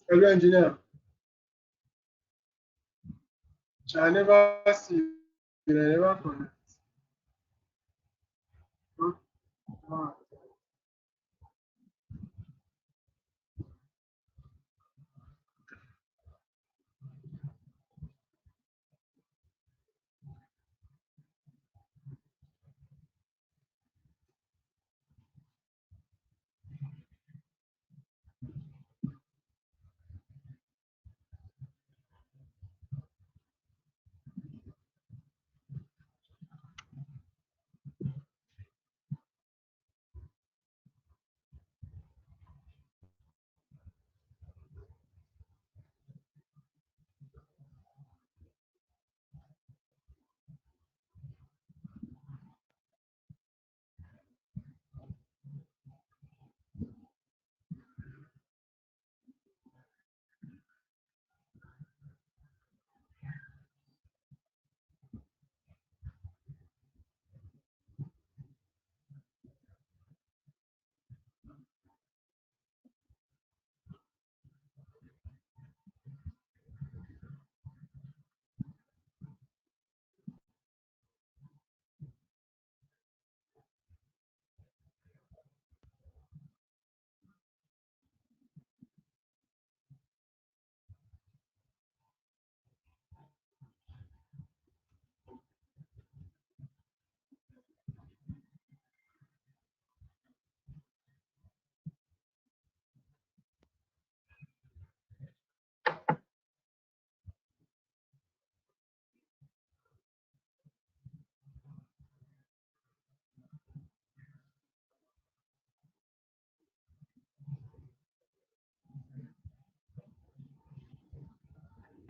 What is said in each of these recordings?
Hello, engineer. I never see you. I never connect. Ah.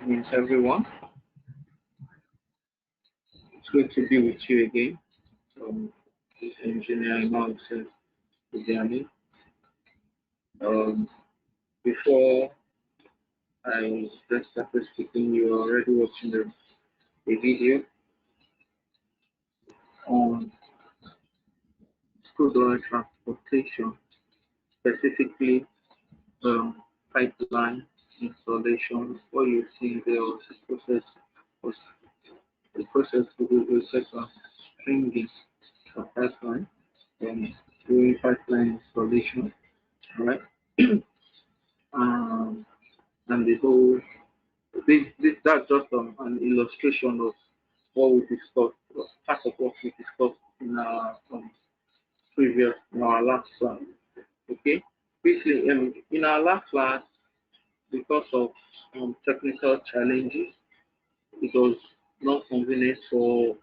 Means everyone. It's good to be with you again. This engineer Imam says Biryani. Um, Before I just started speaking, you were already watching a video on crude oil transportation, specifically um, pipeline installation. What you see there was the process to do the second stringing of pipeline and doing pipeline installation, right? Um, and the whole that's just an illustration of what we discussed, part of what we discussed in our in our last class. Okay, basically, in our last class, because of technical challenges, it was not convenient for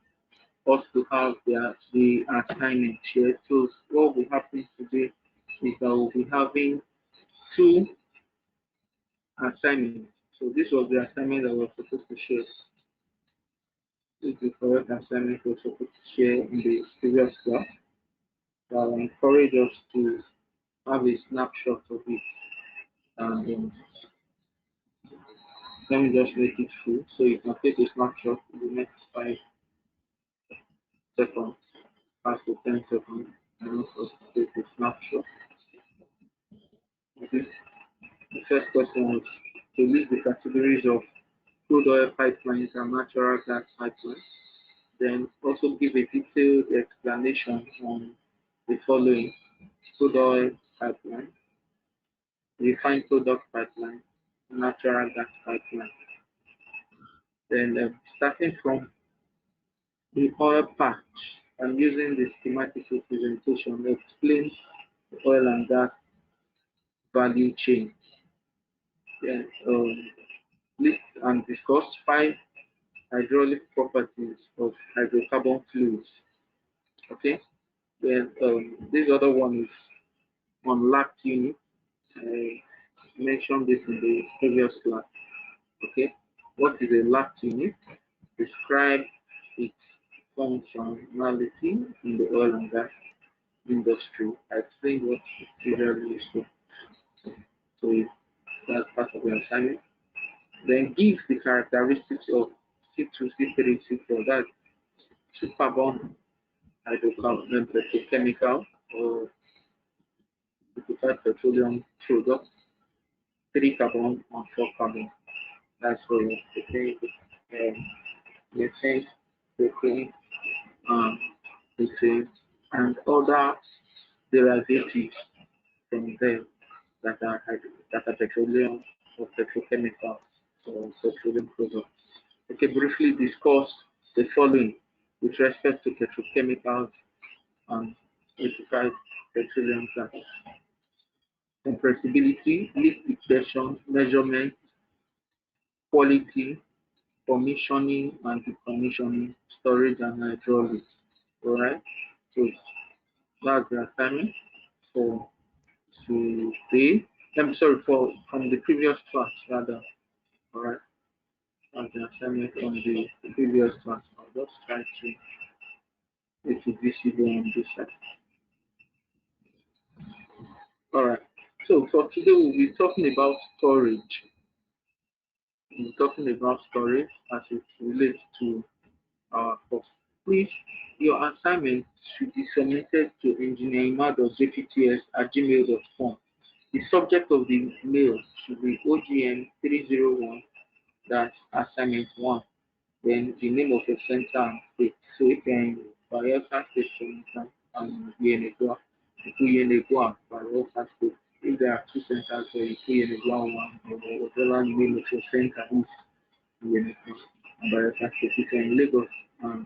us to have the assignment here. So what will happen today is that we'll be having two assignments. So this was the assignment that we were supposed to share. This is the correct assignment we were supposed to share in the previous class. So I will encourage us to have a snapshot of it. And let me just make it full. So you can take a snapshot in the next 5 seconds, 5 to 10 seconds, and also take a snapshot. Okay. The first question was to list the categories of crude oil pipelines and natural gas pipelines. Then also give a detailed explanation on the following: crude oil pipeline, refined product pipeline, natural gas pipeline. Then starting from the oil patch and using the schematic representation, explain the oil and gas value chain. Then list and discuss 5 hydraulic properties of hydrocarbon fluids. Okay. Then this other one is on LACT unit. I mentioned this in the previous class. Okay. What is a LACT unit? Describe its functionality in the oil and gas industry. I explained what it usually is. So that's part of the assignment. Then give the characteristics of C2, C3, C4. That's superbond hydrocarbon petrochemical or liquefied petroleum product. 3 carbon and 4 carbon. That's for methane, methane, propane, um, methane, and other derivatives from them that are petroleum or petrochemicals or petroleum products. Okay, briefly discuss the following with respect to petrochemicals and liquefied petroleum gas. Compressibility, leak detection, measurement, quality, commissioning and decommissioning, storage and hydraulics. Alright, so that's the assignment for today. I'm sorry for from the previous class rather. Alright, that's the assignment from the previous class. I'll just try to make it visible on this side. Alright, so for today we'll be talking about storage. We'll be talking about storage as it relates to our course. Please, your assignment should be submitted to engineeringma.jpts@gmail.com. The subject of the mail should be OGM 301 assignment 1. Then the name of the center and state. So if you're in Bayelsa State, for instance, and Yenegua, Bayelsa State, if there are two centers, so you put Yenegua 1 or whatever name of your center is, Yenegua and Bayelsa State. If you're in Lagos,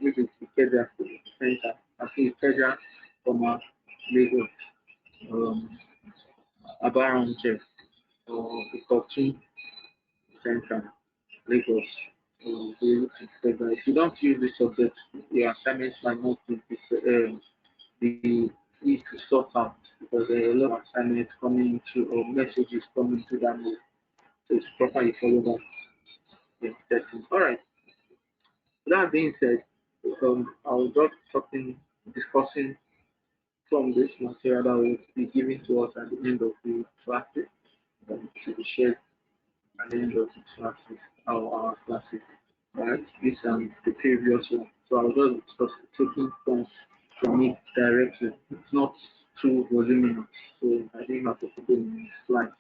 which is Ikeja Center, I think Ikeja from Lagos, Abaranje, or Ikotun Center, Lagos. If you don't use this subject, your assignments might not be easy to sort out because there are a lot of assignments coming into or messages coming to that mode. So it's proper you follow that settings. All right. That being said, I'll just discussing from this material that will be given to us at the end of the classes, that to be shared at the end of the classes, our classes. Right? This the previous one. So I'll just taking from it directly. It's not too voluminous, so I didn't have to put it in the slides.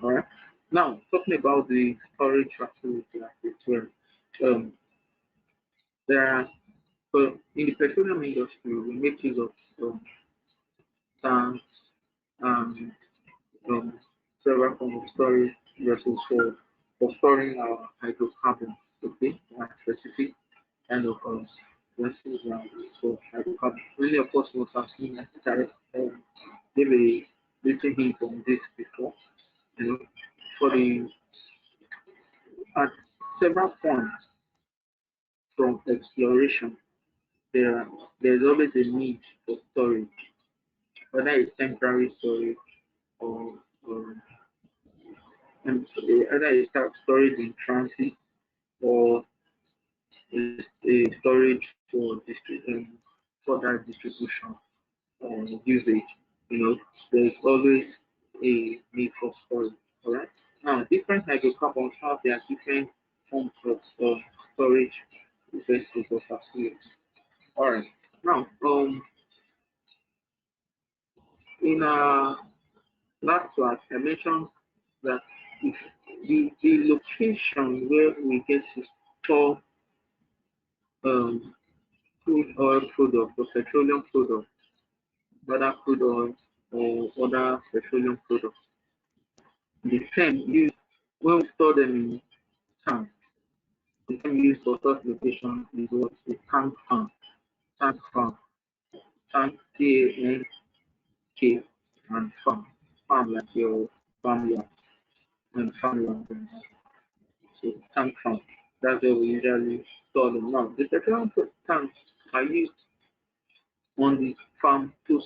Alright. Now talking about the storage facility as well. There are in the petroleum industry we make use of tanks and several forms of storage vessels for storing our hydrocarbons. Okay, one specific kind of vessels for hydrocarbons. Really, of course, most have seen that give a little hint on this before. You know, for the at several points from exploration, there's always a need for storage, whether it's temporary storage or, or either it's storage in transit or a storage for further distribution or usage. You know, there's always a need for storage. All right. Now, different hydrocarbons have their different forms of storage vessels or facilities. All right. Now, in last class, I mentioned that if the location where we get to store um, crude oil products or petroleum products, whether crude oil or other petroleum products, the term used when we store them in tanks, the term used for such location is what a tank farm. Tank farm. Tank Tank and farm. Farm like your farmyard and farmland. So tank farm. That's where we usually store them. Now, the petroleum tanks are used on the farm to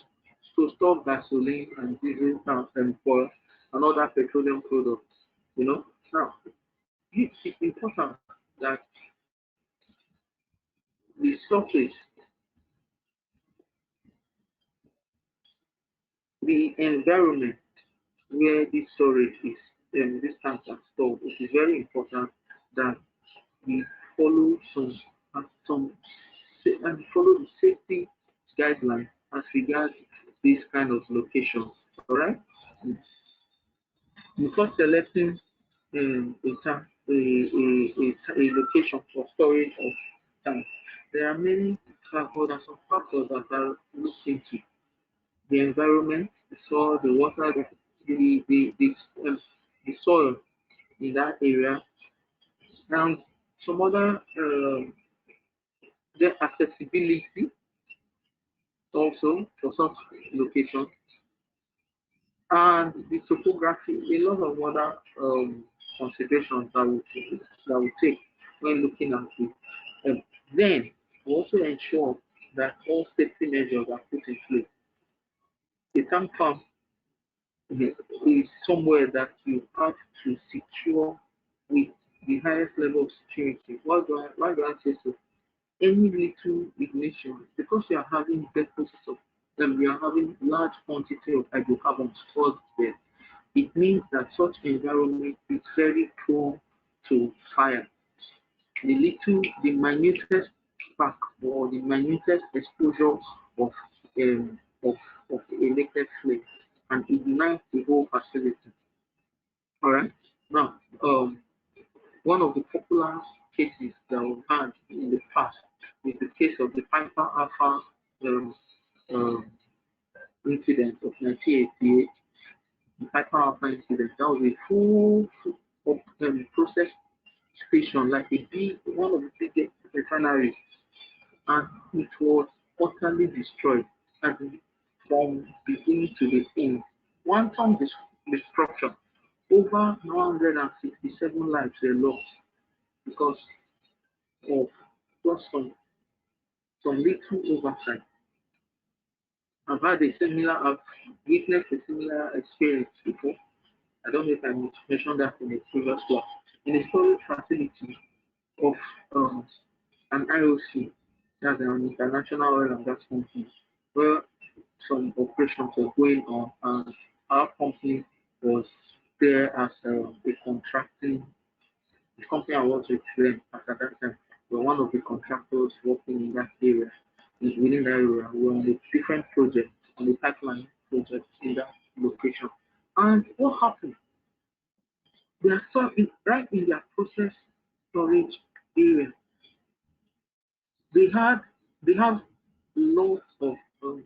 store gasoline and diesel tanks and oil and other petroleum products. You know, now it's important that the surface, the environment where this storage is, these tanks are stored, it is very important that we follow some and follow the safety guidelines as regards this kind of locations. All right. Before selecting a location for storage of tanks, there are many other some factors that are looked into. The environment, the soil, the water, um, the soil in that area, and some other the accessibility also for such location, and the topography, a lot of other considerations that we take when looking at it. Then we also ensure that all safety measures are put in place. A tank farm is somewhere that you have to secure with the highest level of security. Why do I say so? Any little ignition, because you are having deposits of you are having large quantity of hydrocarbons stored there, it means that such environment is very prone to fire. The minutest spark or the minutest exposure of um, of of a naked flame and ignite the whole facility. All right. Now, one of the popular cases that we've had in the past is the case of the Piper Alpha um, um, incident of 1988. The Piper Alpha incident, that was a process station, like a big, one of the biggest refineries, and it was utterly destroyed. And from beginning to the end, quantum destruction, over 167 lives were lost because of just some little oversight. I've witnessed a similar experience before. I don't know if I mentioned that in a previous class. In a storage facility of an IOC, that's an international oil and gas company, where some operations were going on, and our company was there as a contracting. The company I was with them at that time were one of the contractors working in that area. Within that area, we were on a different project, on the pipeline project in that location. And what happened? They are right in their process storage area. They had they have lots of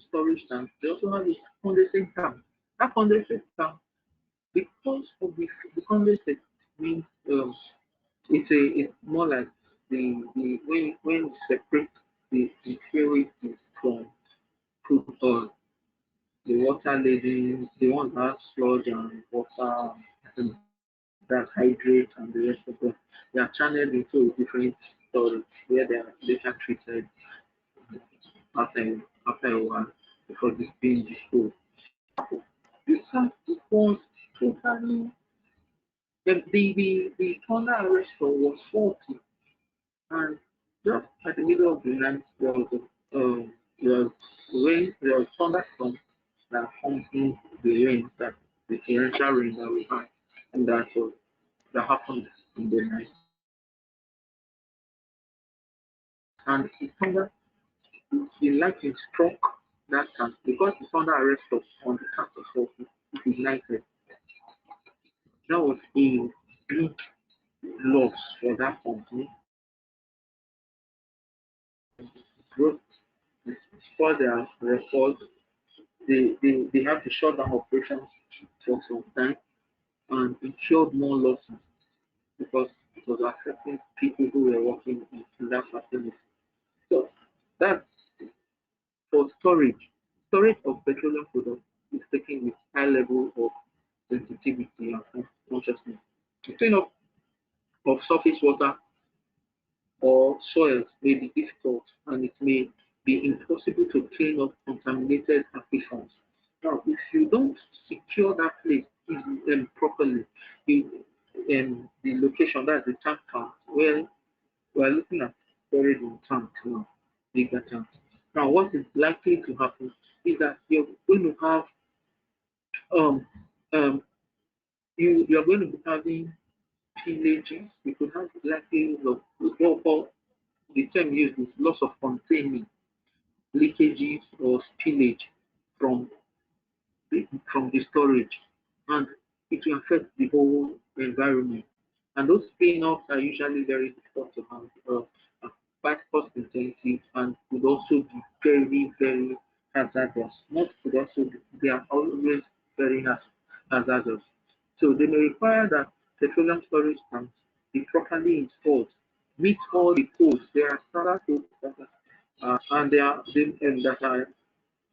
storage tanks. They also have a condensate tank. That condensate tank, because of the condensate means it's more like the when you separate the purity from crude oil, the water laden, the one that has sludge and water and that hydrate and the rest of them, they are channeled into a different storage where they are later treated after after a while before this being disposed. This was totally the thunder arrestor was faulty, and just at the middle of the night there was rain, there was thunderstorm that accompanied the rain that the torrential rain that we had, and that happened in the night. And the thunder, the lightning struck that tank because the thunder arrestor on the tank was faulty. It ignited. That was a big loss for that company. Broke for their record, they have to shut down operations for some time, and it showed more losses because it was affecting people who were working in that facility. So that's for storage. Storage of petroleum products is taken with high level of sensitivity and consciousness. The cleanup of surface water or soils may be difficult, and it may be impossible to clean up contaminated aquifers. Now, if you don't secure that place properly, the location, that's the tank farm, where we're looking at storage in tanks now, bigger tanks. Now, what is likely to happen is that you're going to have um, um, you're going to be having pillages. You could have likely of what the term used is loss of containment, leakages or spillage from from the storage. And it will affect the whole environment. And those cleanups are usually very difficult to handle, quite cost intensive, and could also be very, very hazardous. Not could also be, they are always very hazardous. So they may require that petroleum storage tanks be properly installed, meet all the codes. There are standard codes and they are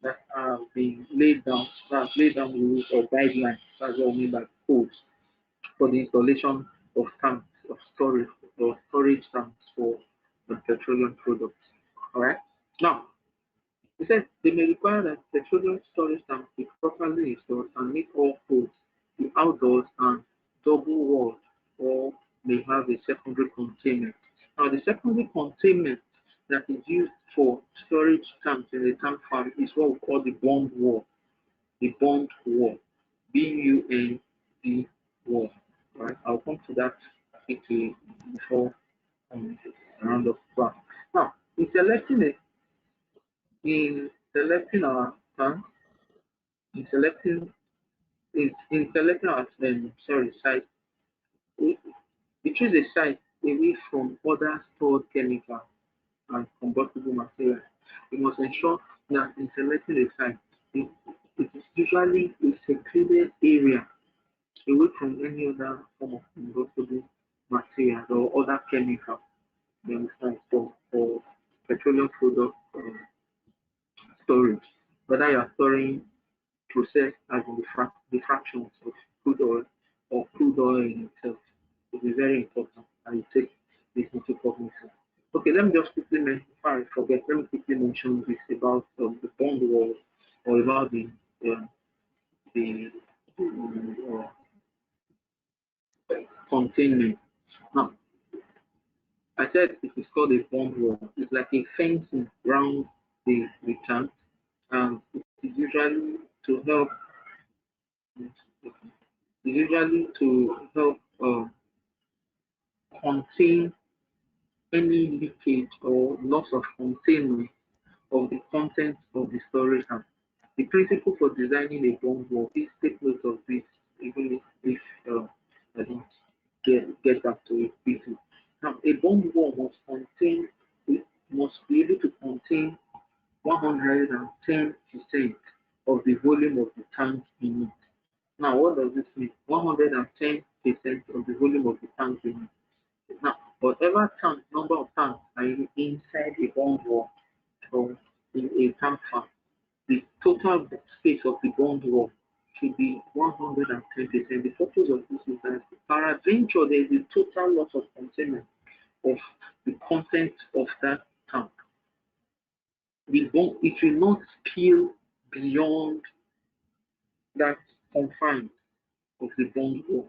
that are being laid down, laid down rules or guidelines. That's what we mean by codes for the installation of tanks of storage or storage tanks for the petroleum products. All right. Now, he said they may require that petroleum storage tanks be properly installed and meet all codes, the outdoors and double walled, or may have a secondary containment. Now, the secondary containment that is used for storage tanks in the tank farm is what we call the bond wall. The bond wall. B-U-N-D wall. Right? I'll come to that quickly before round of class. Now, in selecting our tank, in selecting in selecting our site, we, we choose a site away from other stored chemicals and combustible materials. We must ensure that in selecting a site, it, it is usually a secluded area away from any other form of combustible materials or other chemicals. You understand? For petroleum product storage, whether you are storing processed as in the fractions of crude oil or crude oil in itself, it is very important and you take this into cognizance. Okay, let me just quickly mention, before I forget, let me quickly mention this about the bond wall or about the containment. Now, I said it is called a bond wall. It's like a fencing around the tank, and it is usually to help contain any leakage or loss of containment of the contents of the storage tank. The principle for designing a bond wall, please take note of this, even if I don't get back to it quickly. Now, a bond wall must be able to contain 110% of the volume of the tank in it. Now, what does this mean? 110% of the volume of the tank in it. Now, whatever number of tanks are inside a bond wall or in a tank farm, the total space of the bond wall should be 110%. The purpose of this is that peradventure there is a total loss of containment of the content of that tank. It will not spill beyond that confine of the bond wall,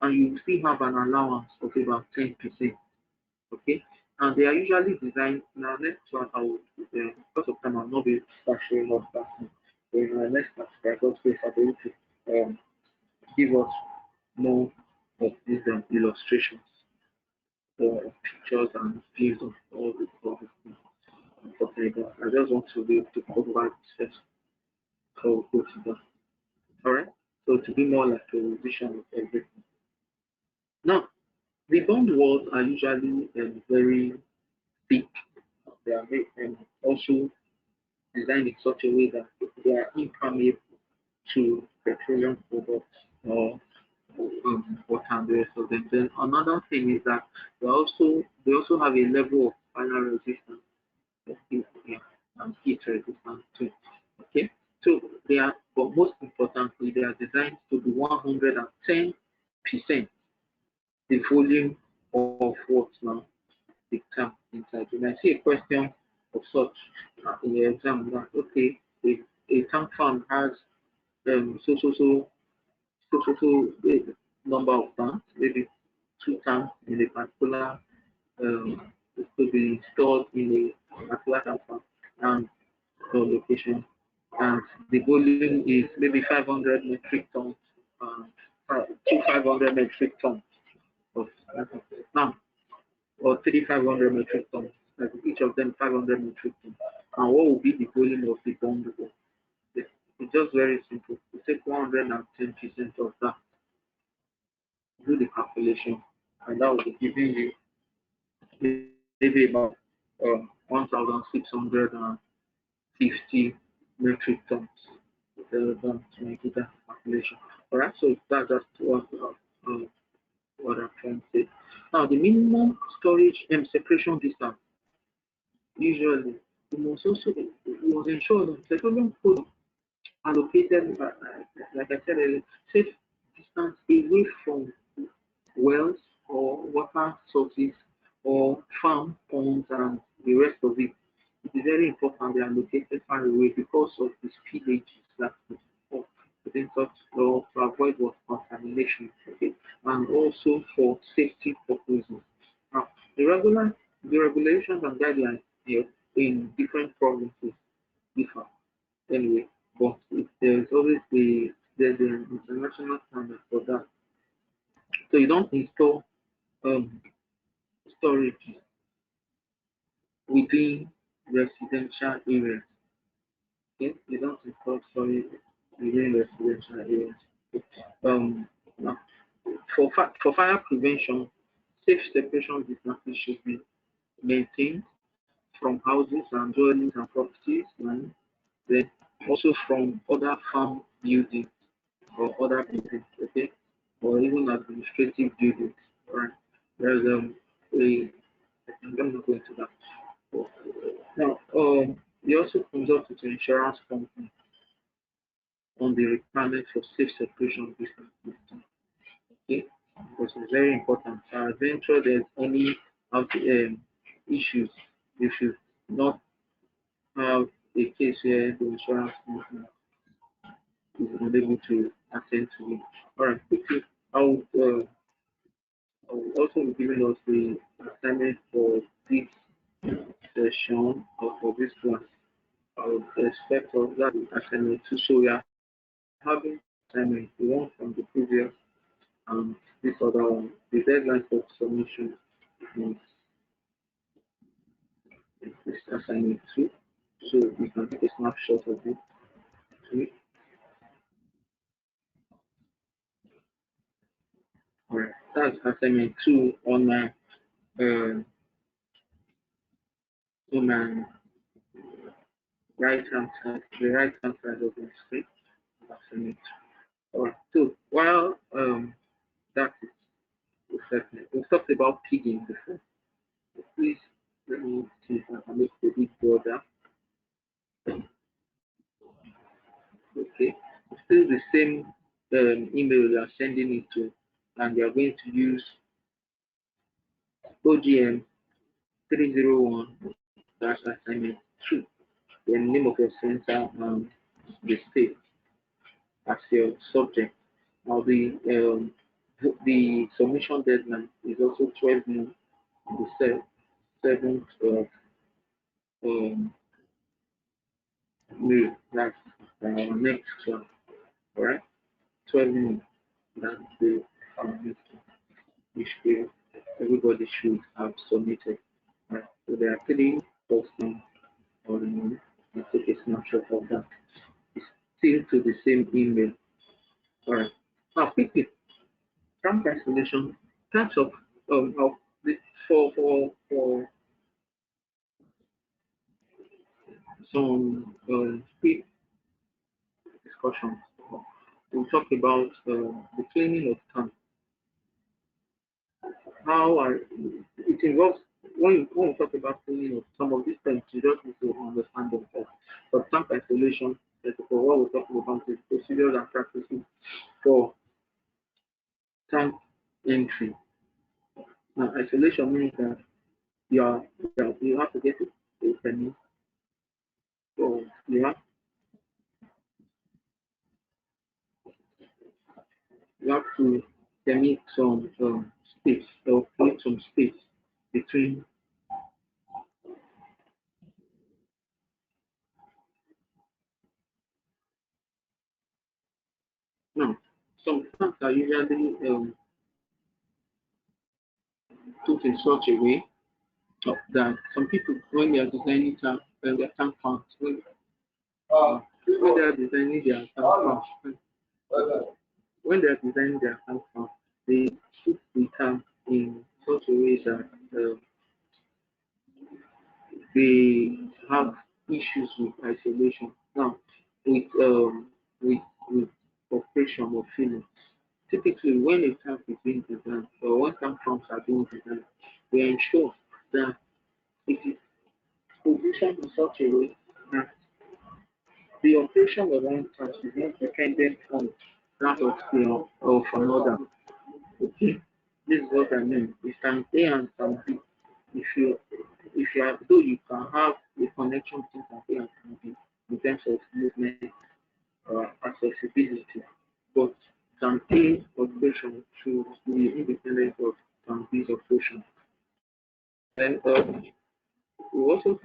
and you still have an allowance of about 10%. Okay, and they are usually designed. Now, next one, because of time, I'll not be showing off that. So in our next class, I got space ability to give us more of these illustrations or pictures and views of all the things. I just want to be able to cover this first. So we'll go to that. All right. So to be more like a revision of everything. Now, the bond walls are usually very thick. They are made and also designed in such a way that they are impermeable to petroleum products or water and the rest of them. Then another thing is that they also have a level of fire resistance and heat resistance too. Okay, so they are, but most importantly, they are designed to be 110% the volume of what now the tank inside. When I see a question of such in the exam, that okay, a tank farm has number of tanks, maybe 2 tanks in a particular to be stored in a particular tank farm and location, and the volume is maybe 500 metric tons, to 500 metric tons of now, or 3,500 metric tons, like each of them 500 metric tons. And what will be the volume of the bond wall? It's just very simple. You take 110% of that do the calculation, and that will be giving you maybe about 1,650 metric tons. To make it that calculation. All right, so that's just what I'm trying to say. Now, the minimum storage and separation distance usually we must also we must ensure that petroleum products are located, like I said earlier, safe distance away from wells or water sources or farm ponds and the rest of it. It is very important they are located far away because of the spillages that could occur within such law to avoid what contamination, okay, and also for safety purposes. Now, the regulations and guidelines here in different provinces differ anyway, but there's always there's an international standard for that. So you don't install um, storage within residential areas. Okay? You don't install storage within residential areas. Now, for fire prevention, safe separation distances should be maintained from houses and dwellings and properties, and then also from other farm buildings or other buildings, okay, or even administrative buildings. All right. There's a I'm not going to that. Now, we also consult with the insurance company on the requirement for safe separation business. Okay, because it's very important. Eventually, there's any issues, you should not have a case where the insurance company is unable to attend to it. All right, quickly, I will also be giving us the assignment for this session or for this class. I would expect us that assignment too. So we are having assignment the one from the previous and this other one. The deadline for submission is this assignment two. So we can take a snapshot of it. Okay. All right, that's assignment two uh, on my right hand side, the right hand side of the screen. Assignment two. All right. So while that is reflected, we talked about pigging before. Please let me see if I can make it a bit broader. Okay. Still the same email you are sending it to, and you are going to use OGM 301 dash assignment 2, the name of your center and the state as your subject. Now the submission deadline is also 12 noon, the 7th of um, May. That's next one. All right, 12 noon. That's the next one. Which everybody should have submitted. Right. So there are three postings on the moon. You take a snapshot of that. It's still to the same email. All right. Now quickly, rank isolation types of for some quick discussions. We'll talk about the cleaning of tank. How are it involves when we talk about cleaning of some of these things, you just need to understand them first. For tank isolation, for what we're talking about is procedures and practices for tank entry. Now, isolation means that you have to get a permit, so you have to permit some space or create some space between. Now, some tanks are usually put in such a way that some people, when they are designing their tank farms, when they are designing their tank farms, when they are designing their tank farm, they they have issues with isolation. Now, with with with operation or filling, typically when a tank is being designed or when tank pumps are being designed, we ensure that it is positioned in such a way that the operation of one tank is not dependent on that of another. Okay, this is what I mean. It's tank A and tank B. If you have, though you can have a connection between tank A and tank B in terms of movement accessibility, but tank A operation should be independent of tank B's operation. And we also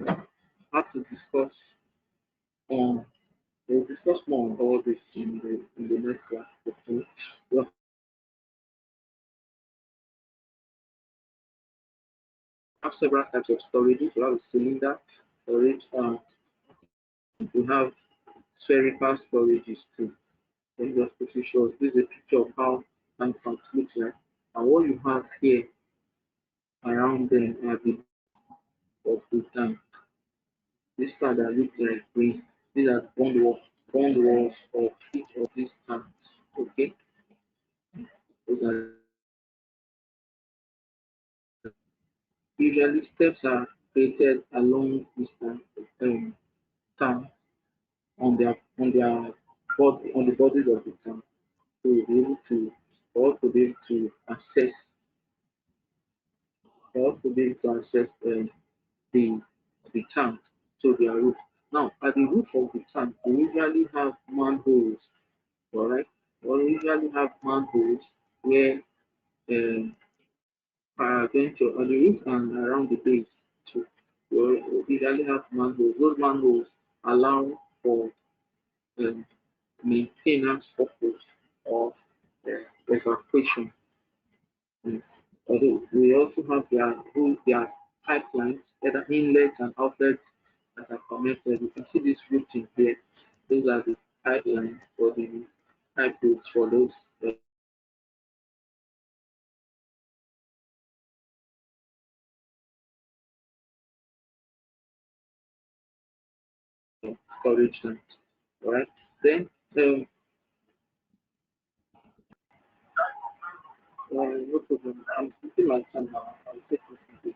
have to discuss on we'll discuss more on all this in the next class. Okay? We have several types of storages. We have a cylinder storage. We have spherical storages too. Let me just quickly show us. This is a picture of how tank pumps look like. And what you have here around them are the of the tank. This part that looks like green. These are bond walls of each of these tanks. Okay. Those are usually steps are created along this tank on the bodies of the tank to be able to or to be able to access the tank to their roof. Now at the roof of the tank we usually have manholes, alright? We usually have manholes where um going to on the roof and around the base too. We usually have manholes. Those manholes allow for um, maintenance purpose of evacuation. Mm. Although we also have their pipelines, either inlets and outlets that are connected. You can see this routing here. Those are the pipelines for the pipe routes for those storage tanks. Right? Then no problem. I'm keeping my time now. I'll take this into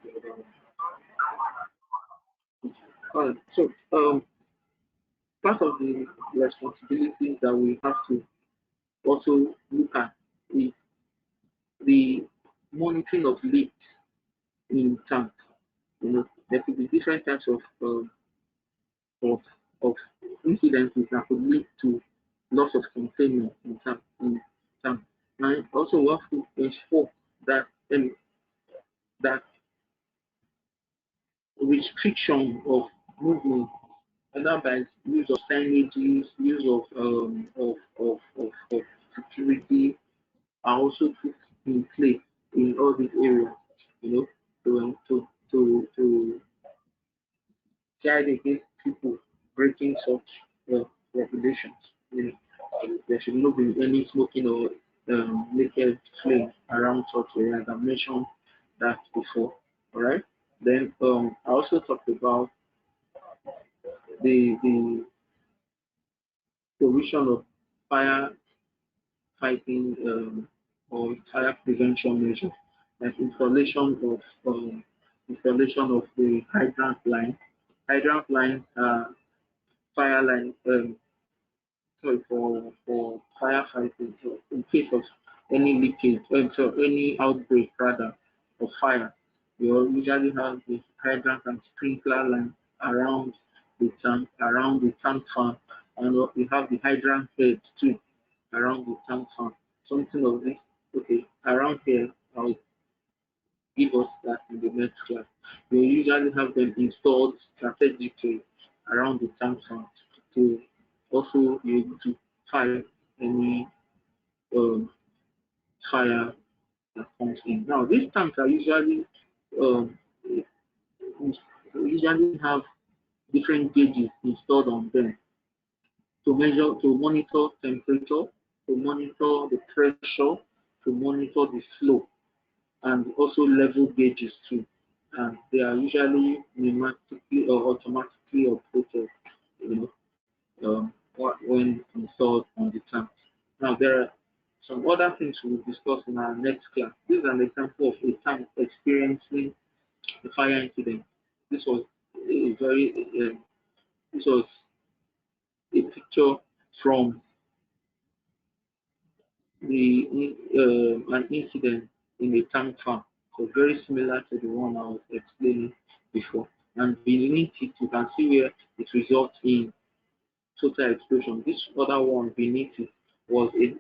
so part of the responsibilities that we have to also look at is the monitoring of leaks in tank. You know, there could be different types of of incidents that could lead to loss of containment in tank. And also we have to ensure that that restriction of movement, either by use of signages, use of security, are also put in place in all these areas. You know, to guide against people breaking such regulations. You know, there should not be any smoking or naked flame around such areas. I mentioned that before. All right. Then I also talked about the provision of fire fighting or fire prevention measures, like installation of the hydrant line. Hydrant line, fire line, sorry, for firefighting. So in case of any leakage, so any outbreak rather of fire, you usually have the hydrant and sprinkler line around the tank farm, and you have the hydrant head too around the tank farm. Something of this. Okay, around here, I'll give us that in the next class. We usually have them installed strategically around the tank farm to also be able to fight any um, fire that comes in. Now, these tanks are um, usually have different gauges installed on them to monitor temperature, to monitor the pressure, to monitor the flow, and also level gauges too. and they are usually pneumatically or automatically operated, you when installed on the tank. Now, there are some other things we'll discuss in our next class. This is an example of a tank experiencing a fire incident. This was a this was a picture from an incident in a tank farm. So very similar to the one I was explaining before. And beneath it, you can see where it results in total explosion. This other one beneath it was a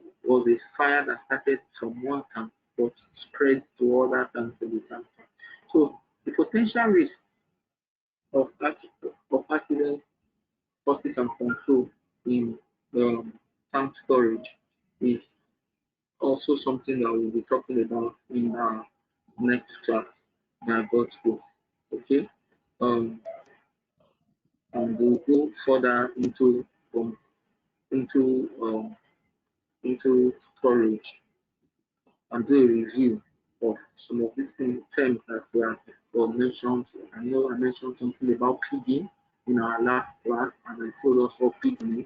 fire that started from one tank but spread to other tanks in the tank. So the potential risk of accident, causes and control in tank storage is also something that we'll be talking about in our next class by God's grace. Okay? Um, and we'll go further into into storage and do a review of some of these terms that we have mentioned. I know I mentioned something about pigging in our last class, and I told us what pigging is.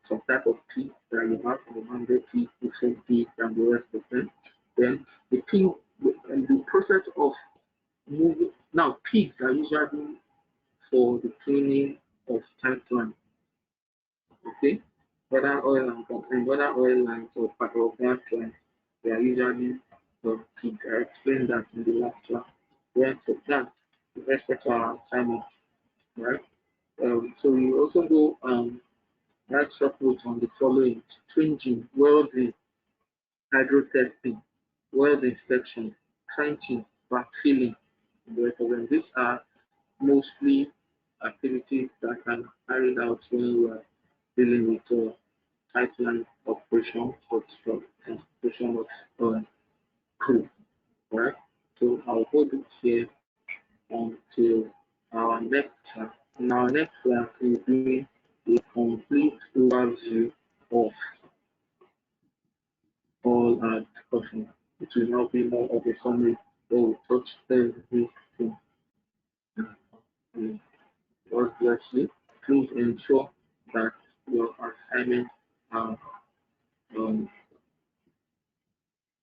Some type of pig that you have, the mango pig, different pigs, and the rest of them. Then the pig, and the process of moving. Now, pigs are usually for the cleaning of pipeline. Okay, whether oil lines or part of gas lines, they are usually pigs. I explained that in the last class. Then so that with respect to our assignment, right? So we also go write short notes on the following: stringing, welding, hydrotesting, weld inspection, trenching, backfilling. The rest of them. These are mostly activities that can carried out when you are dealing with pipeline operation or transportation of crew, right? So I'll hold it here until our next class. In our next class, we'll be a complete overview of all our discussion. It will now be more of a summary where we touch everything. God bless you. Please ensure that your assignments are, um,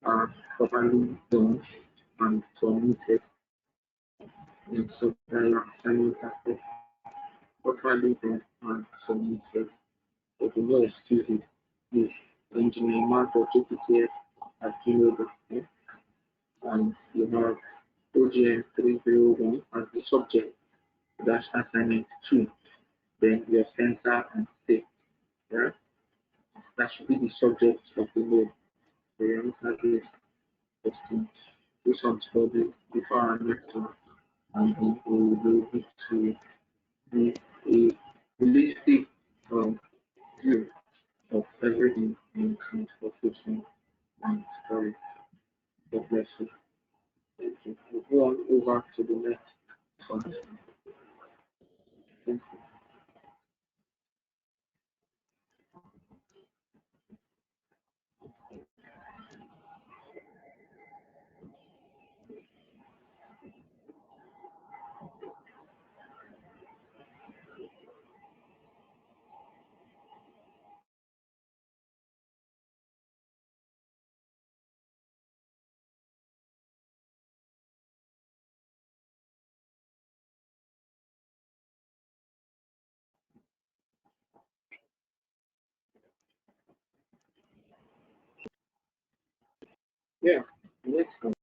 are properly done and submitted in so that your assignments are properly done and submitted. So do not excuse it. Please, engineer Mark or GPTS at gmail.com, and you have OGM 301 as the subject. That's assignment 2. Then your center and state. Right? That should be the subject of the load. So you answer this question. Do some study before our next one, and then we will be able to do a holistic view of everything in transportation and storage. God bless you. Thank you. We'll go on over to the next one. Thank you. Yeah, next one.